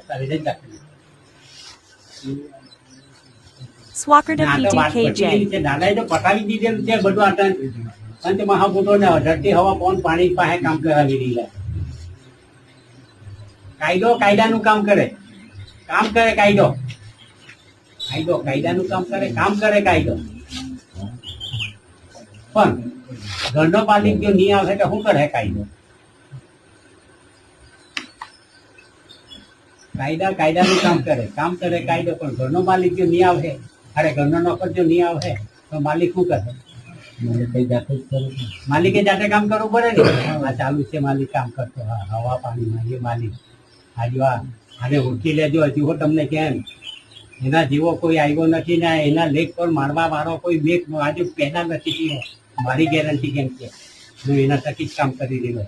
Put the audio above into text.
તારે જઈ રાખે Swakardam ETKJ. દાદાએ તો પટાવી દીધેલું છે બધું આટન અને મહાપુત્રો ને ઝડપી હવા પવન પાણી પાસે કામ કરાવી દીધા. કાયદો કાયદાનું કામ કરે કાયદો કાયદાનું કામ કરે કાયદો. પણ ઘરનો માલિક જો નહીં આવે તો શું કરે કાયદો? કાયદાનું કામ કરે કાયદો. પણ ઘરનો માલિક જો નહીં આવે, અરે ઘરનો નોકર જો નહીં આવે તો માલિક શું કરે? માલિકે જાતે કામ કરવું પડે ને. આ ચાલુ છે માલિક કામ કરતો, હા હવા પાણીમાં એ માલિક આજુ આને ઓળખી લેજો. હજુ હો તમને કેમ એના જેવો કોઈ આવ્યો નથી ને એના લેખ પર મારવા વાળો કોઈ મેઘ આજુ પેદા નથી થયો. મારી ગેરંટી કેમ છે હું એના થકી જ કામ કરી રહ્યો.